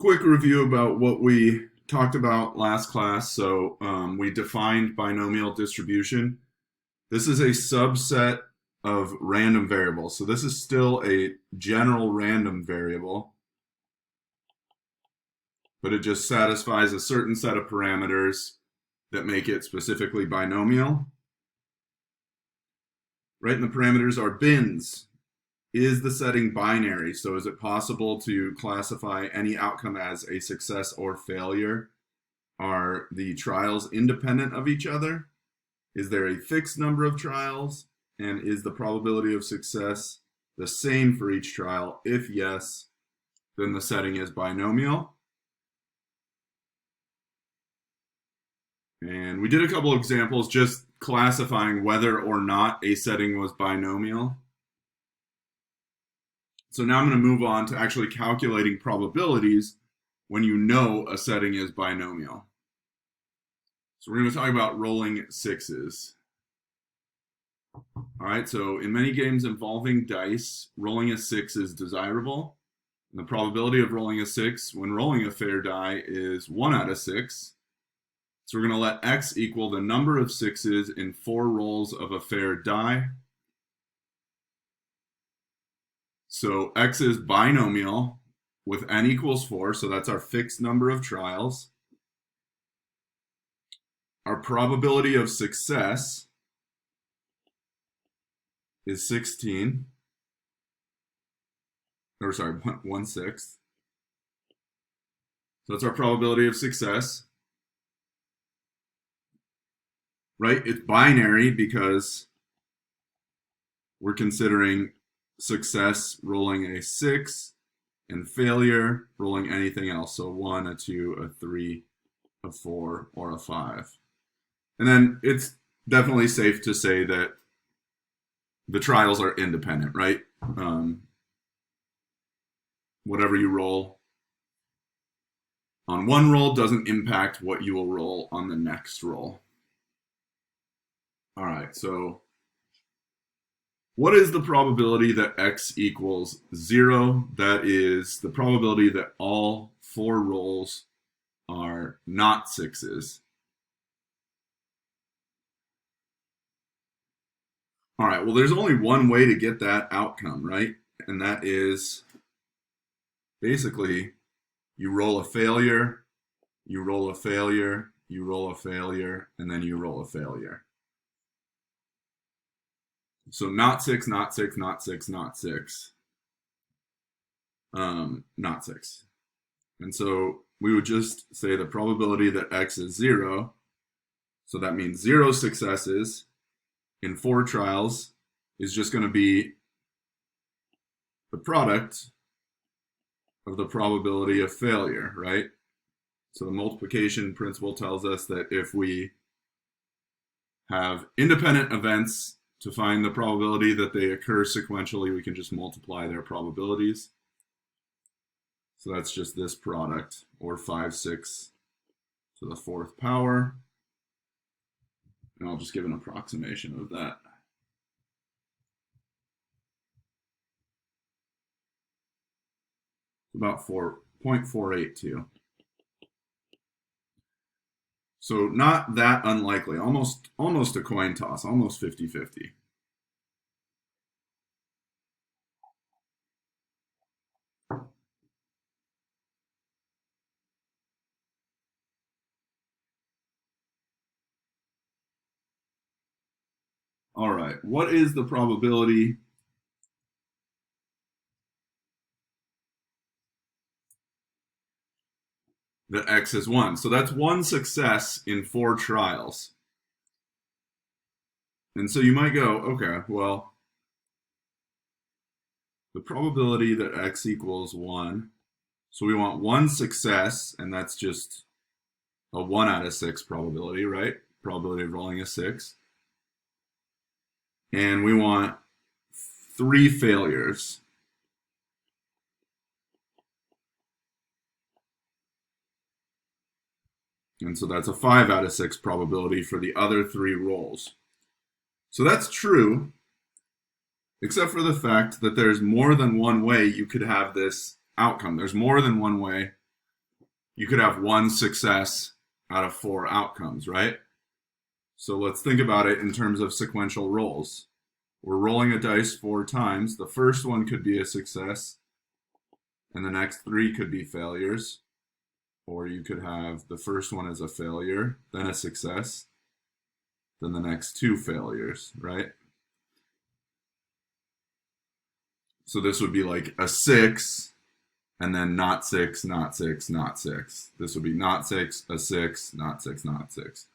quick review about what we talked about last class. So we defined binomial distribution. This is a subset of random variables. So this is still a general random variable, but it just satisfies a certain set of parameters that make it specifically binomial. Right, and the parameters are bins. Is the setting binary? So is it possible to classify any outcome as a success or failure? Are the trials independent of each other? Is there a fixed number of trials? And is the probability of success the same for each trial? If yes, then the setting is binomial. And we did a couple of examples just classifying whether or not a setting was binomial. So now I'm going to move on to actually calculating probabilities when you know a setting is binomial. So we're going to talk about rolling sixes. All right, so in many games involving dice, rolling a six is desirable. And the probability of rolling a six when rolling a fair die is 1 out of 6. So we're going to let x equal the number of sixes in 4 rolls of a fair die. So x is binomial with n equals 4, so that's our fixed number of trials. Our probability of success is 16, or sorry, 1/6. So that's our probability of success. Right? It's binary because we're considering success rolling a 6 and failure rolling anything else. So 1, a 2, a 3, a 4, or a 5. And then it's definitely safe to say that the trials are independent, right? Whatever you roll on one roll doesn't impact what you will roll on the next roll. All right, so what is the probability that x equals 0? That is the probability that all 4 rolls are not sixes. All right, well, there's only one way to get that outcome, right? And that is basically you roll a failure, you roll a failure, you roll a failure, and then you roll a failure. So not 6, not 6, not 6, not 6. Not 6. And so we would just say the probability that x is 0. So that means 0 successes in 4 trials is just going to be the product of the probability of failure, right? So the multiplication principle tells us that if we have independent events to find the probability that they occur sequentially, we can just multiply their probabilities. So that's just this product, or 5, 6 to the 4th power. And I'll just give an approximation of that. About 0.482. So not that unlikely, almost a coin toss, almost 50-50. All right, what is the probability that x is 1? So that's 1 success in 4 trials. And so you might go, okay, well, the probability that x equals 1, so we want 1 success, and that's just a 1 out of 6 probability, right? Probability of rolling a 6. And we want 3 failures. And so that's a 5 out of 6 probability for the other 3 rolls. So that's true, except for the fact that there's more than one way you could have this outcome. There's more than one way you could have one success out of 4 outcomes, right? So let's think about it in terms of sequential rolls. We're rolling a dice 4 times. The first one could be a success, and the next 3 could be failures. Or you could have the first one as a failure, then a success, then the next 2 failures, right? So this would be like a 6, and then not 6, not 6, not 6. This would be not 6, a 6, not 6, not 6.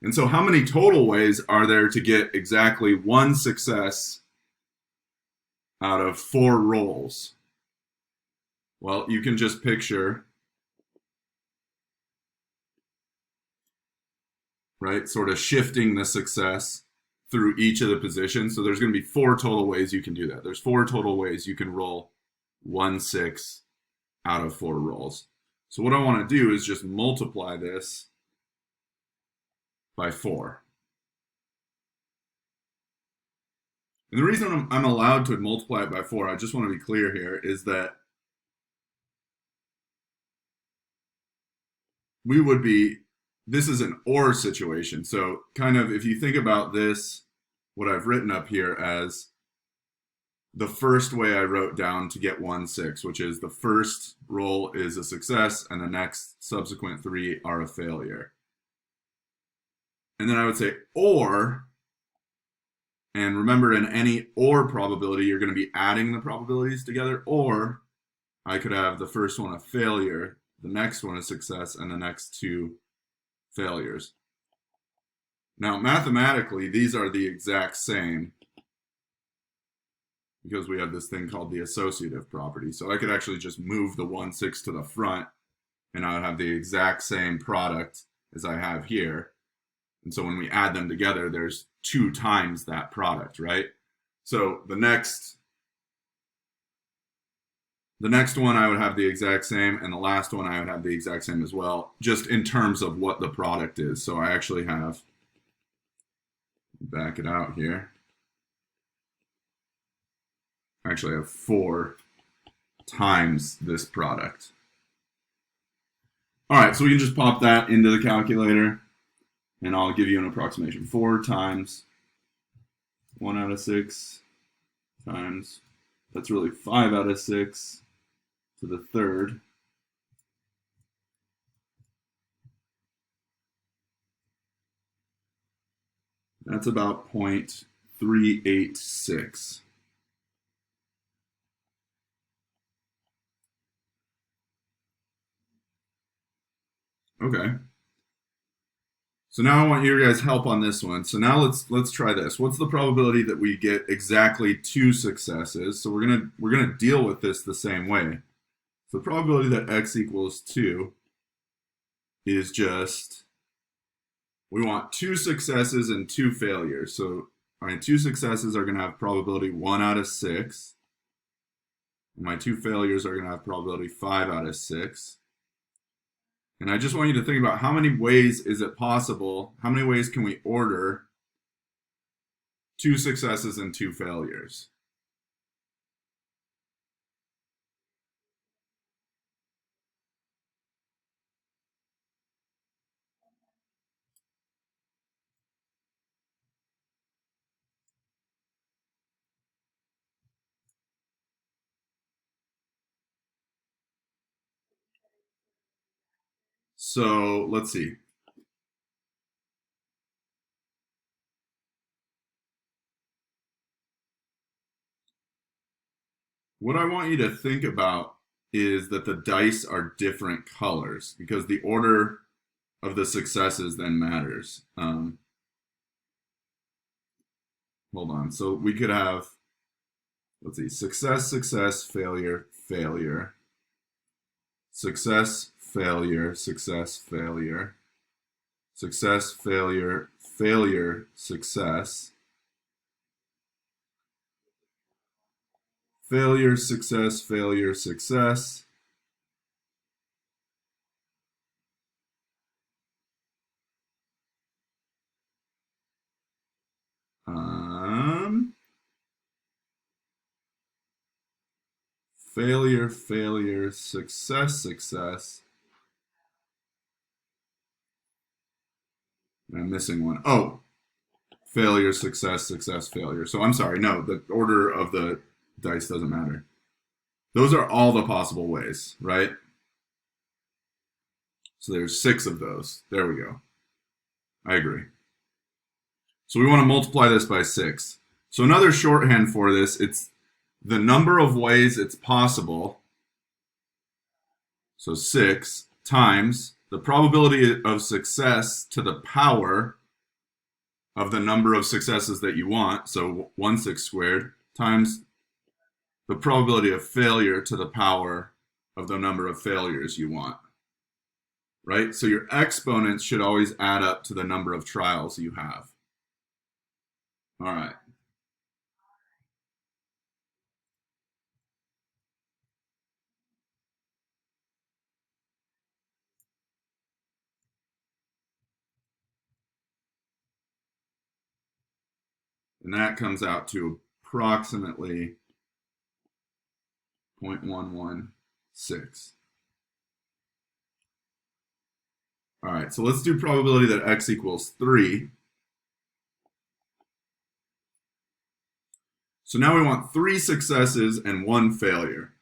And so how many total ways are there to get exactly 1 success out of 4 rolls? Well, you can just picture, right, sort of shifting the success through each of the positions. So there's going to be 4 total ways you can do that. There's 4 total ways you can roll 1 6 out of 4 rolls. So what I want to do is just multiply this by 4. And the reason I'm allowed to multiply it by 4, I just want to be clear here, is that we would be, this is an or situation. So kind of if you think about this, what I've written up here as the first way I wrote down to get 1 6, which is the first roll is a success and the next subsequent 3 are a failure. And then I would say or, and remember in any or probability, you're going to be adding the probabilities together, or I could have the first one a failure, the next one a success, and the next 2 failures. Now, mathematically, these are the exact same because we have this thing called the associative property. So I could actually just move the 1 6 to the front, and I would have the exact same product as I have here. And so when we add them together, there's 2 times that product, right? So the next one I would have the exact same, and the last one I would have the exact same as well, just in terms of what the product is. So I actually have, back it out here, I actually have 4 times this product. All right, so we can just pop that into the calculator, and I'll give you an approximation. 4 times 1 out of 6 times, that's really 5 out of 6 to the third. That's about 0.386. Okay. So now I want your guys' help on this one. So now let's try this. What's the probability that we get exactly 2 successes? So we're gonna deal with this the same way. So the probability that x equals 2 is just, we want 2 successes and 2 failures. So my 2 successes are gonna have probability 1 out of 6. And my 2 failures are gonna have probability 5 out of 6. And I just want you to think about how many ways is it possible, how many ways can we order 2 successes and 2 failures? So let's see. What I want you to think about is that the dice are different colors because the order of the successes then matters. Hold on. So we could have, let's see, success, success, failure, failure, success, failure, success, failure, success, failure, failure, success, failure, success, failure, success. Failure, failure, success, success. And I'm missing one. Oh, failure, success, success, failure. So I'm sorry, no, the order of the dice doesn't matter. Those are all the possible ways, right? So there's 6 of those. There we go. I agree. So we want to multiply this by 6. So another shorthand for this, it's the number of ways it's possible. So 6 times the probability of success to the power of the number of successes that you want. So 1/6 squared times the probability of failure to the power of the number of failures you want. Right? So your exponents should always add up to the number of trials you have. All right. And that comes out to approximately 0.116. All right, so let's do probability that x equals 3. So now we want 3 successes and 1 failure.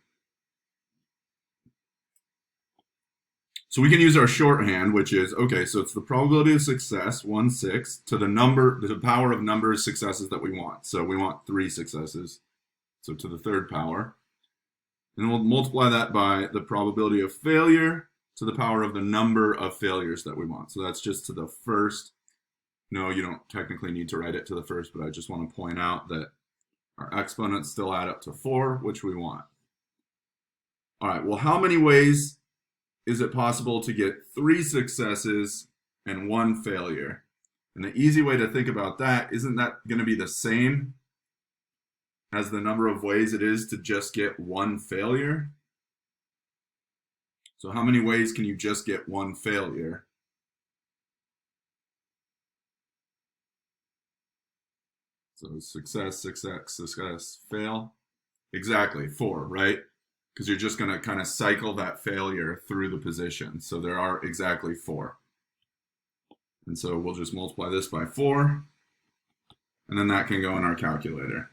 So we can use our shorthand, which is, okay, so it's the probability of success, 1/6, to the power of number of successes that we want. So we want 3 successes, so to the 3rd power. And we'll multiply that by the probability of failure to the power of the number of failures that we want. So that's just to the 1st. No, you don't technically need to write it to the 1st, but I just want to point out that our exponents still add up to 4, which we want. All right, well, how many ways is it possible to get 3 successes and 1 failure? And the easy way to think about that, isn't that going to be the same as the number of ways it is to just get 1 failure? So how many ways can you just get 1 failure? So success, success, success, fail. Exactly, 4, right? Because you're just going to kind of cycle that failure through the position. So there are exactly 4. And so we'll just multiply this by 4, and then that can go in our calculator.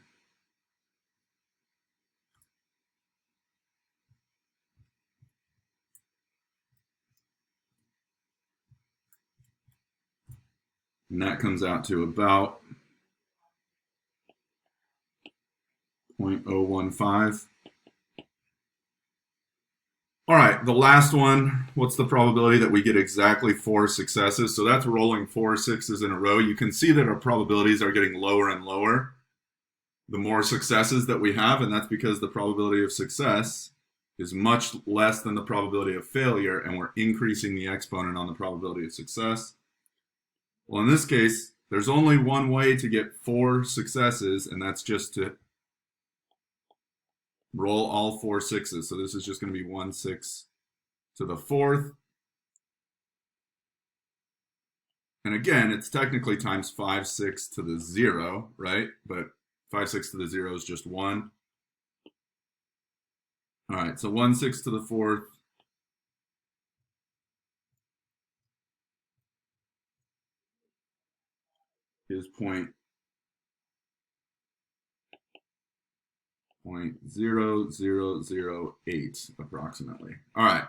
And that comes out to about 0.015. All right, the last one, what's the probability that we get exactly 4 successes? So that's rolling 4 6s in a row. You can see that our probabilities are getting lower and lower the more successes that we have, and that's because the probability of success is much less than the probability of failure, and we're increasing the exponent on the probability of success. Well, in this case, there's only one way to get 4 successes, and that's just to roll all 4 6s. So this is just going to be 1/6 to the 4th. And again, it's technically times 5 6 to the 0, right? But 5 6 to the 0 is just 1. All right, so 1/6 to the 4th is 0.0008 approximately. All right.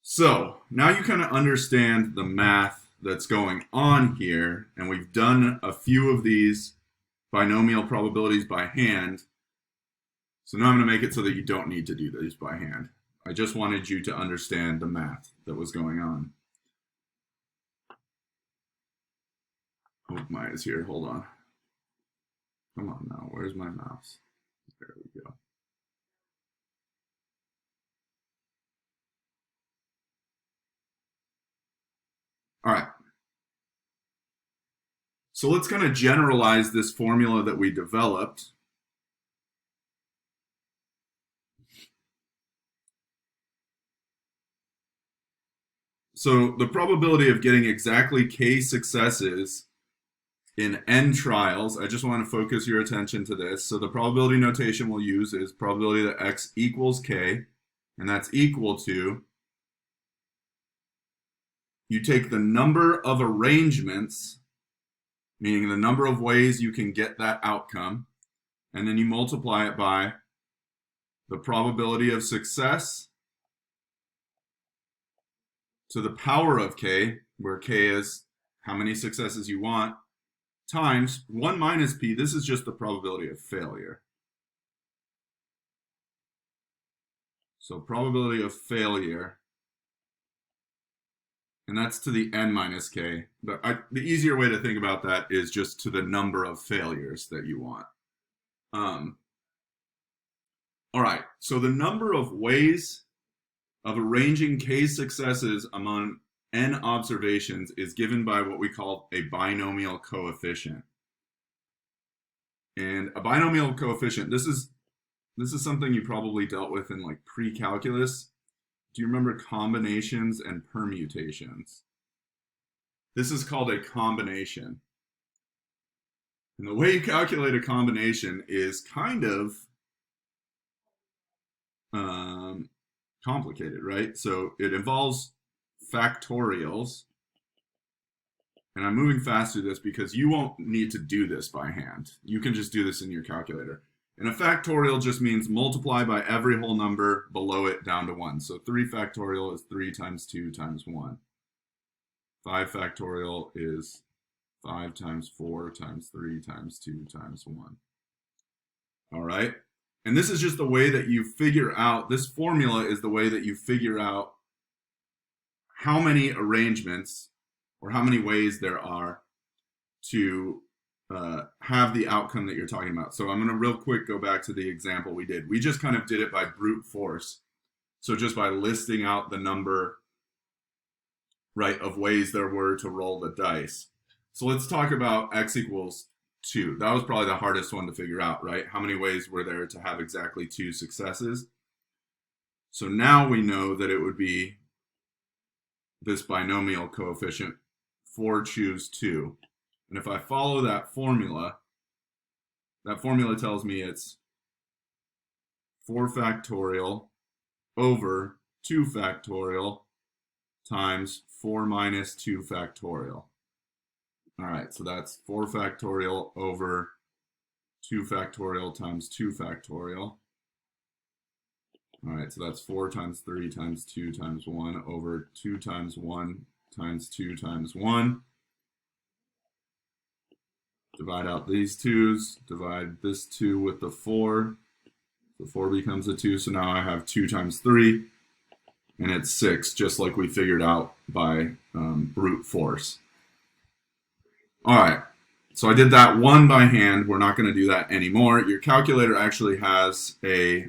So now you kind of understand the math that's going on here, and we've done a few of these binomial probabilities by hand. So now I'm going to make it so that you don't need to do these by hand. I just wanted you to understand the math that was going on. Oh, Maya is here. Hold on. Come on now. Where's my mouse? There we go. All right. So let's kind of generalize this formula that we developed. So the probability of getting exactly k successes in n trials, I just want to focus your attention to this. So the probability notation we'll use is probability that x equals k, and that's equal to you take the number of arrangements, meaning the number of ways you can get that outcome, and then you multiply it by the probability of success to the power of k, where k is how many successes you want, times 1 minus p. This is just the probability of failure. So probability of failure, and that's to the n minus k. The easier way to think about that is just to the number of failures that you want. All right, so the number of ways of arranging k successes among n observations is given by what we call a binomial coefficient. And a binomial coefficient, this is something you probably dealt with in like pre-calculus. Do you remember combinations and permutations? This is called a combination. And the way you calculate a combination is kind of complicated, right? So it involves factorials. And I'm moving fast through this because you won't need to do this by hand. You can just do this in your calculator. And a factorial just means multiply by every whole number below it down to 1. So 3 factorial is 3 times 2 times 1. 5 factorial is 5 times 4 times 3 times 2 times 1. All right? And this is just the way that you figure out, this formula is the way that you figure out how many arrangements or how many ways there are to have the outcome that you're talking about. So I'm going to real quick go back to the example we did. We just kind of did it by brute force. So just by listing out the number, right, of ways there were to roll the dice. So let's talk about x equals 2. That was probably the hardest one to figure out, right? How many ways were there to have exactly 2 successes? So now we know that it would be this binomial coefficient 4 choose 2. And if I follow that formula tells me it's 4 factorial over 2 factorial times 4 minus 2 factorial. All right, so that's 4 factorial over 2 factorial times 2 factorial. All right, so that's 4 times 3 times 2 times 1 over 2 times 1 times 2 times 1. Divide out these 2's, divide this 2 with the 4. The 4 becomes a 2, so now I have 2 times 3, and it's 6, just like we figured out by brute force. All right, so I did that one by hand. We're not going to do that anymore. Your calculator actually has a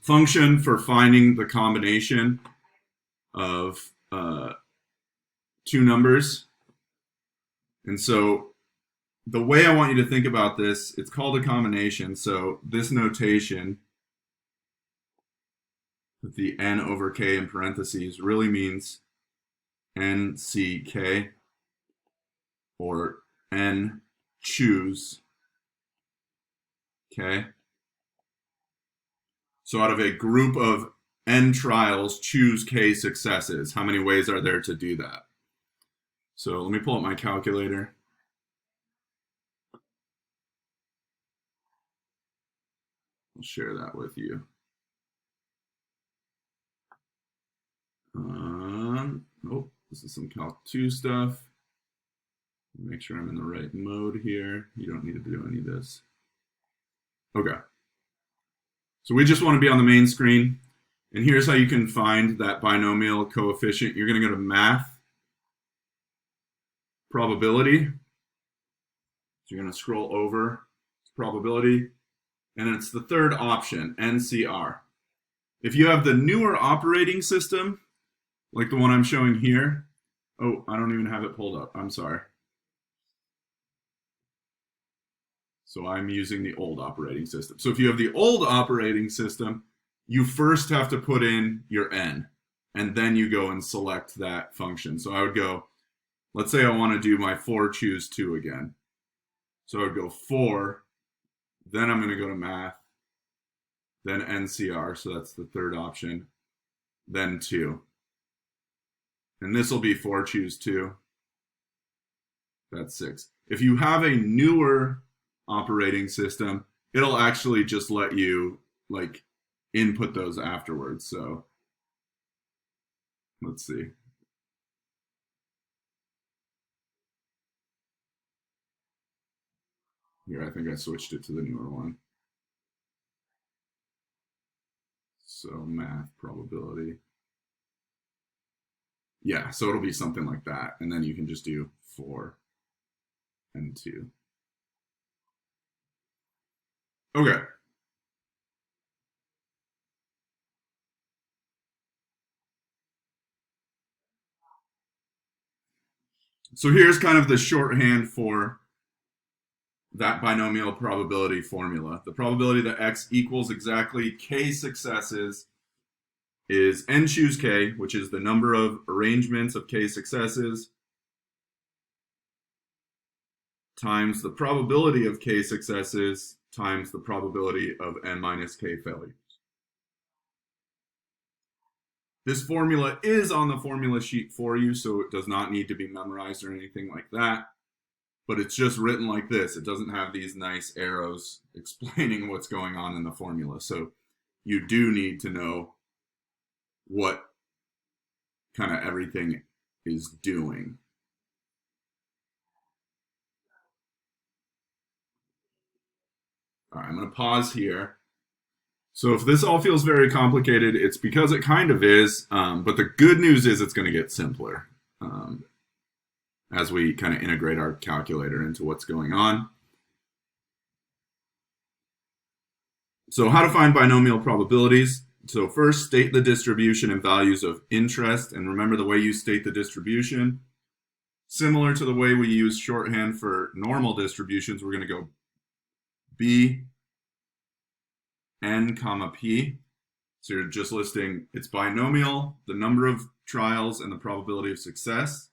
function for finding the combination of 2 numbers. And so the way I want you to think about this, it's called a combination. So this notation with the n over k in parentheses really means nck, or n choose k. So out of a group of n trials, choose k successes. How many ways are there to do that? So let me pull up my calculator. I'll share that with you. Oh, this is some Calc 2 stuff. Make sure I'm in the right mode here. You don't need to do any of this. Okay. So we just want to be on the main screen. And here's how you can find that binomial coefficient. You're going to go to Math, Probability. So you're going to scroll over to Probability. And it's the third option, NCR. If you have the newer operating system, like the one I'm showing here, oh, I don't even have it pulled up. I'm sorry. So I'm using the old operating system. So if you have the old operating system, you first have to put in your n, and then you go and select that function. So I would go, let's say I want to do my 4 choose 2 again. So I would go 4, then I'm going to go to Math, then NCR, so that's the third option, then 2. And this will be 4, choose 2. That's 6. If you have a newer operating system, it'll actually just let you like input those afterwards. So let's see. Here, I think I switched it to the newer one. So math probability. Yeah, so it'll be something like that. And then you can just do 4 and 2. Okay. So here's kind of the shorthand for that binomial probability formula. The probability that x equals exactly k successes is n choose k, which is the number of arrangements of k successes, times the probability of k successes times the probability of n minus k failures. This formula is on the formula sheet for you, so it does not need to be memorized or anything like that. But it's just written like this. It doesn't have these nice arrows explaining what's going on in the formula. So you do need to know what kind of everything is doing. All right, I'm going to pause here. So if this all feels very complicated, it's because it kind of is. But the good news is it's going to get simpler as we kind of integrate our calculator into what's going on. So how to find binomial probabilities. So first, state the distribution and values of interest. And remember the way you state the distribution, similar to the way we use shorthand for normal distributions, we're going to go B, N, comma, P. So you're just listing its binomial, the number of trials, and the probability of success.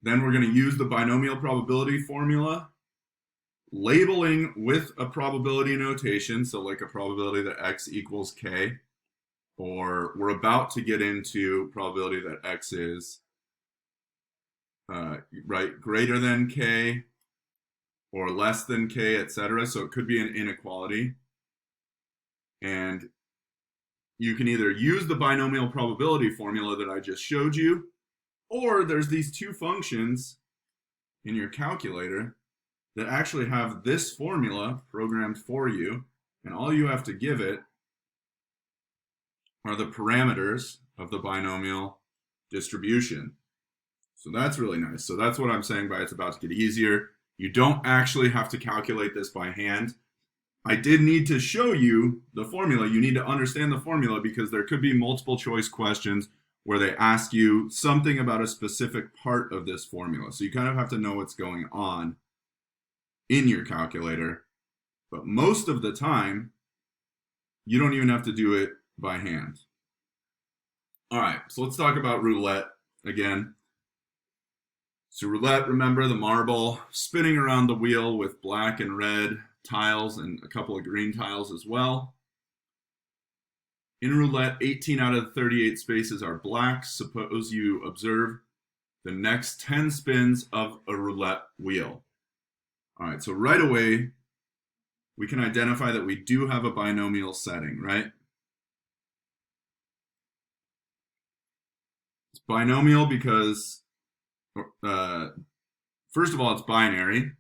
Then we're going to use the binomial probability formula, labeling with a probability notation, so like a probability that x equals k, or we're about to get into probability that x is greater than k or less than k, etc. So it could be an inequality. And you can either use the binomial probability formula that I just showed you, or there's these two functions in your calculator that actually have this formula programmed for you, and all you have to give it are the parameters of the binomial distribution. So that's really nice. So that's what I'm saying by it's about to get easier. You don't actually have to calculate this by hand. I did need to show you the formula. You need to understand the formula because there could be multiple choice questions where they ask you something about a specific part of this formula. So you kind of have to know what's going on in your calculator. But most of the time, you don't even have to do it by hand. All right, so let's talk about roulette again. So roulette, remember the marble spinning around the wheel with black and red tiles and a couple of green tiles as well. In roulette, 18 out of the 38 spaces are black. Suppose you observe the next 10 spins of a roulette wheel. All right, so right away, we can identify that we do have a binomial setting, right? It's binomial because, first of all, it's binary.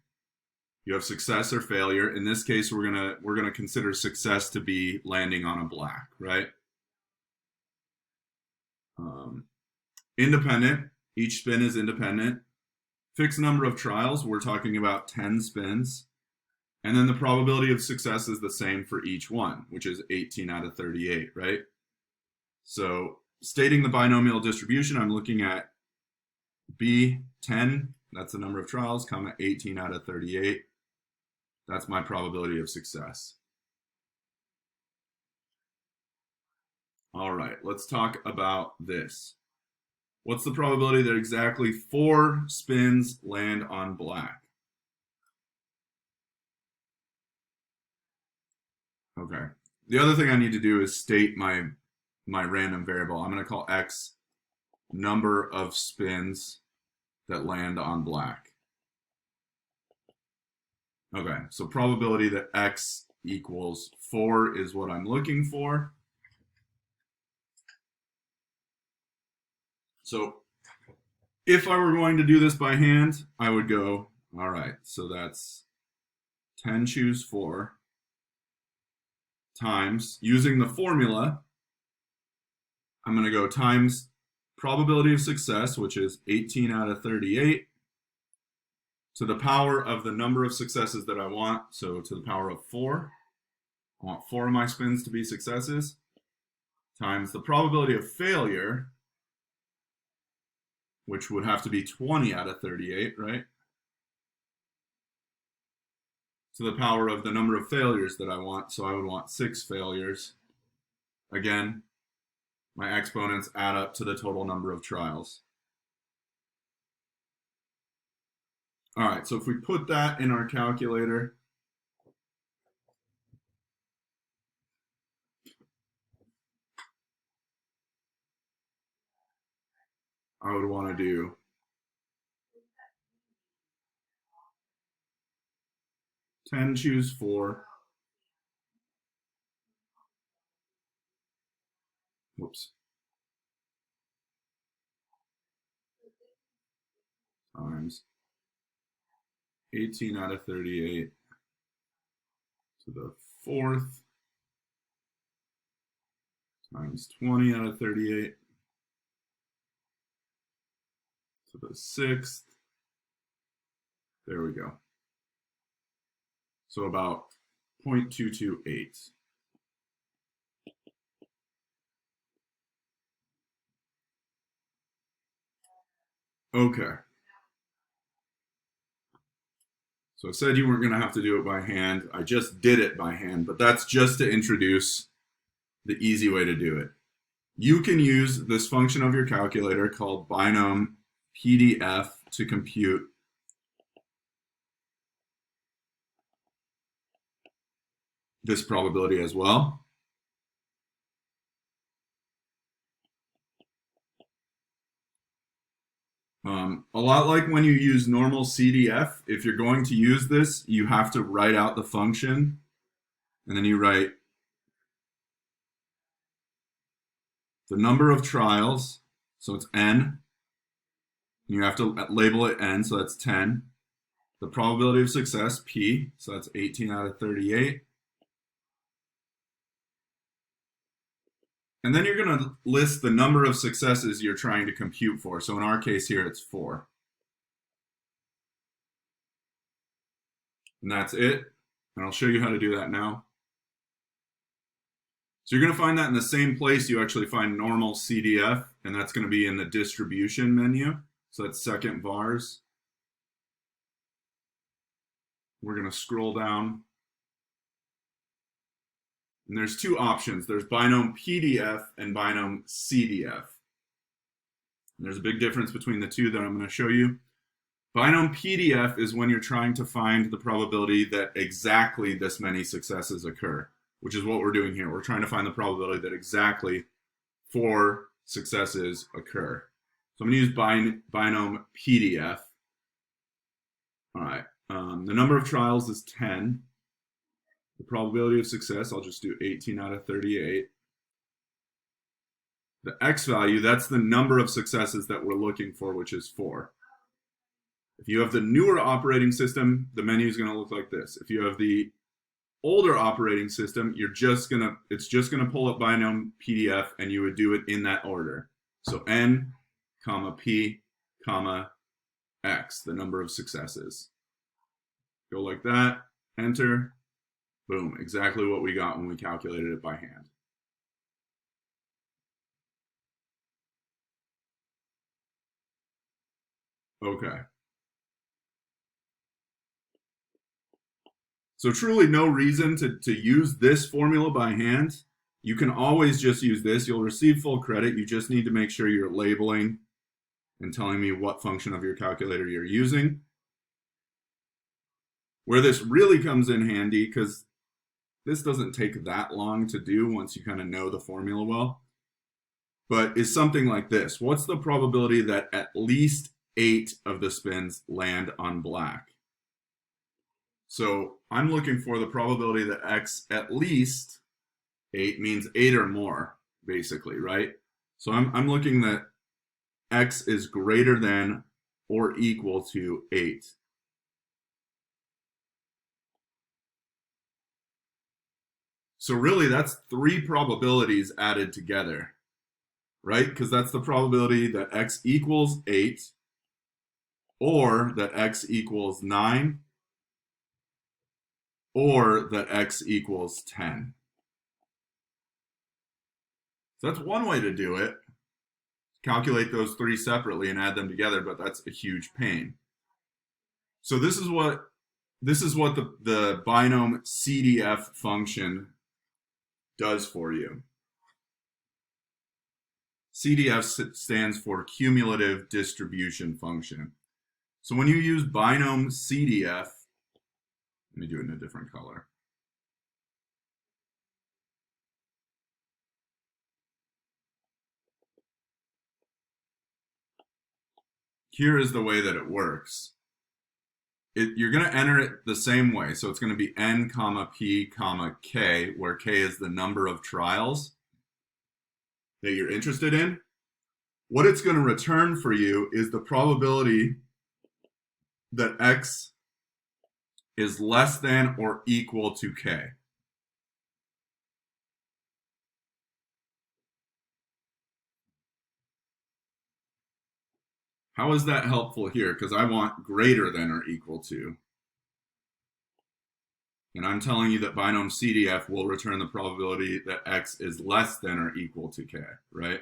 You have success or failure. In this case, we're gonna consider success to be landing on a black, right? Independent. Each spin is independent. Fixed number of trials. We're talking about 10 spins. And then the probability of success is the same for each one, which is 18 out of 38, right? So stating the binomial distribution, I'm looking at B10, that's the number of trials, comma 18 out of 38. That's my probability of success. All right, let's talk about this. What's the probability that exactly 4 spins land on black? Okay. The other thing I need to do is state my my random variable. I'm going to call x number of spins that land on black. Okay, so probability that x equals 4 is what I'm looking for. So if I were going to do this by hand, I would go, all right, so that's 10 choose 4 times, using the formula, I'm going to go times probability of success, which is 18 out of 38, to the power of the number of successes that I want, so to the power of 4. I want 4 of my spins to be successes, times the probability of failure, which would have to be 20 out of 38, right? To the power of the number of failures that I want, so I would want 6 failures. Again, my exponents add up to the total number of trials. All right, so if we put that in our calculator, I would want to do 10 choose 4. Whoops. Times 18 out of 38 to the 4th times 20 out of 38 to the 6th. There we go. So about 0.228. Okay. So I said you weren't going to have to do it by hand. I just did it by hand, but that's just to introduce the easy way to do it. You can use this function of your calculator called Binomial PDF to compute this probability as well. A lot like when you use normal CDF, if you're going to use this, you have to write out the function, and then you write the number of trials, so it's n. You have to label it n, so that's 10. The probability of success, p, so that's 18 out of 38. And then you're going to list the number of successes you're trying to compute for. So in our case here, it's 4. And that's it. And I'll show you how to do that now. So you're going to find that in the same place you actually find normal CDF, and that's going to be in the distribution menu. So that's second vars. We're going to scroll down. And there's 2 options. There's Binomial PDF and Binomial CDF. And there's a big difference between the two that I'm going to show you. Binomial PDF is when you're trying to find the probability that exactly this many successes occur, which is what we're doing here. We're trying to find the probability that exactly 4 successes occur. So I'm going to use Binomial PDF. All right. The number of trials is 10. The probability of success, I'll just do 18 out of 38. The x value, that's the number of successes that we're looking for, which is 4. If you have the newer operating system, the menu is going to look like this. If you have the older operating system, it's just going to pull up Binomial PDF, and you would do it in that order. So n, comma, p, comma, x, the number of successes. Go like that, enter. Boom, exactly what we got when we calculated it by hand. Okay. So truly no reason to use this formula by hand. You can always just use this. You'll receive full credit. You just need to make sure you're labeling and telling me what function of your calculator you're using. Where this really comes in handy, because this doesn't take that long to do once you kind of know the formula well, but is something like this. What's the probability that at least 8 of the spins land on black? So I'm looking for the probability that X at least 8 means 8 or more, basically, right? So I'm looking that X is greater than or equal to 8. So really that's 3 probabilities added together, right? Because that's the probability that X equals 8, or that X equals 9, or that X equals 10. So that's one way to do it. Calculate those 3 separately and add them together, but that's a huge pain. So this is what the binomial CDF function does for you. CDF stands for cumulative distribution function. So when you use binomial CDF, let me do it in a different color. Here is the way that it works. You're going to enter it the same way. So it's going to be n comma p comma k, where k is the number of trials that you're interested in. What it's going to return for you is the probability that X is less than or equal to k. How is that helpful here? Because I want greater than or equal to. And I'm telling you that binomial CDF will return the probability that X is less than or equal to k, right?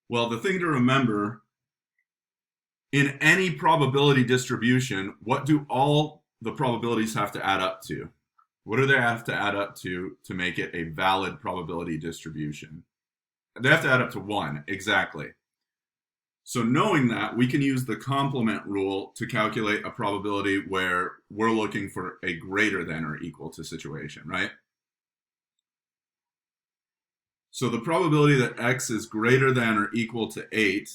Well, the thing to remember, in any probability distribution, what do all the probabilities have to add up to? What do they have to add up to make it a valid probability distribution? They have to add up to 1, exactly. So knowing that, we can use the complement rule to calculate a probability where we're looking for a greater than or equal to situation, right? So the probability that X is greater than or equal to 8,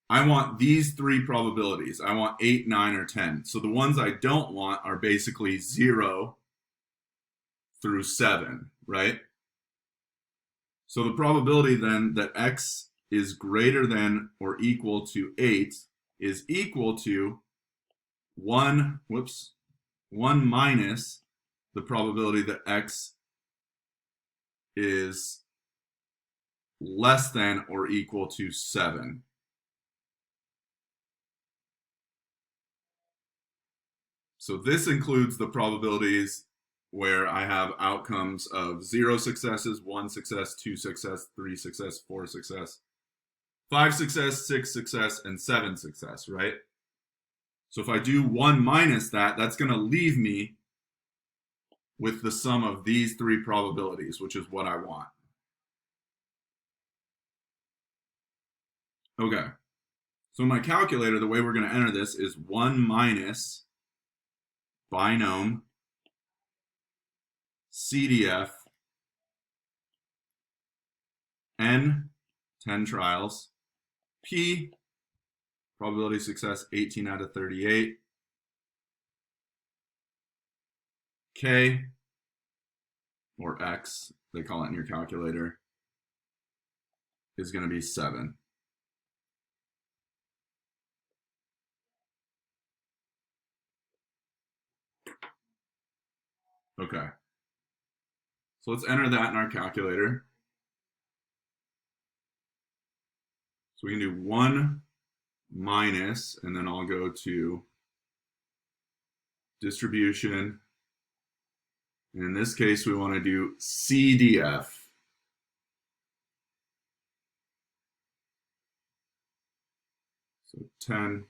I want these 3 probabilities. I want 8, 9, or 10. So the ones I don't want are basically 0 through 7, right? So the probability then that X is greater than or equal to 8 is equal to 1 minus the probability that X is less than or equal to 7. So this includes the probabilities where I have outcomes of 0 successes, 1 success, 2 success, 3 success, 4 success, 5 success, 6 success, and 7 success, right? So if I do 1 minus that, that's going to leave me with the sum of these 3 probabilities, which is what I want. Okay. So in my calculator, the way we're going to enter this is 1 minus binomial CDF n, 10 trials, P, probability of success 18 out of 38, K, or X, they call it in your calculator, is going to be 7. Okay. So let's enter that in our calculator. So we can do 1 minus, and then I'll go to distribution. And in this case, we want to do CDF. So 10,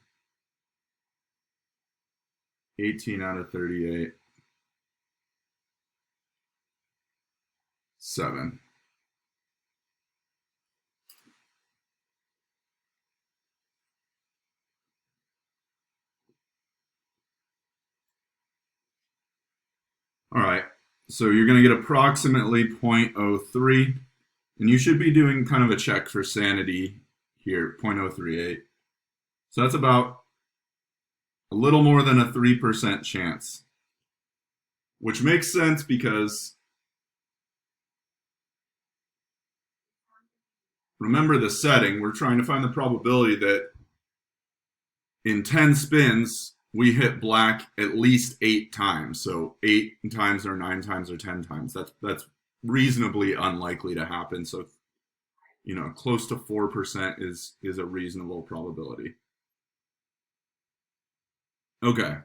18 out of 38, 7. All right, so you're going to get approximately 0.03 And you should be doing kind of a check for sanity here, 0.038. So that's about a little more than a 3% chance, which makes sense because remember the setting. We're trying to find the probability that in 10 spins, we hit black at least 8 times. So 8 times or 9 times or 10 times. That's reasonably unlikely to happen. So, you know, close to 4% is a reasonable probability. Okay.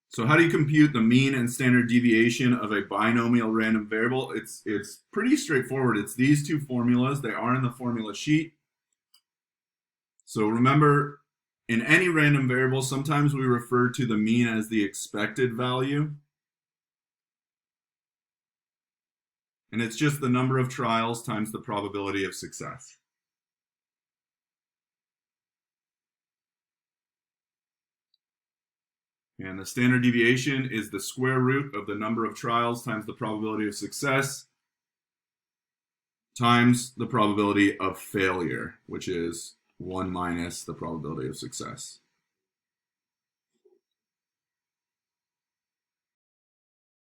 So how do you compute the mean and standard deviation of a binomial random variable? It's pretty straightforward. It's these two formulas. They are in the formula sheet. So remember, in any random variable, sometimes we refer to the mean as the expected value. And it's just the number of trials times the probability of success. And the standard deviation is the square root of the number of trials times the probability of success times the probability of failure, which is 1 minus the probability of success.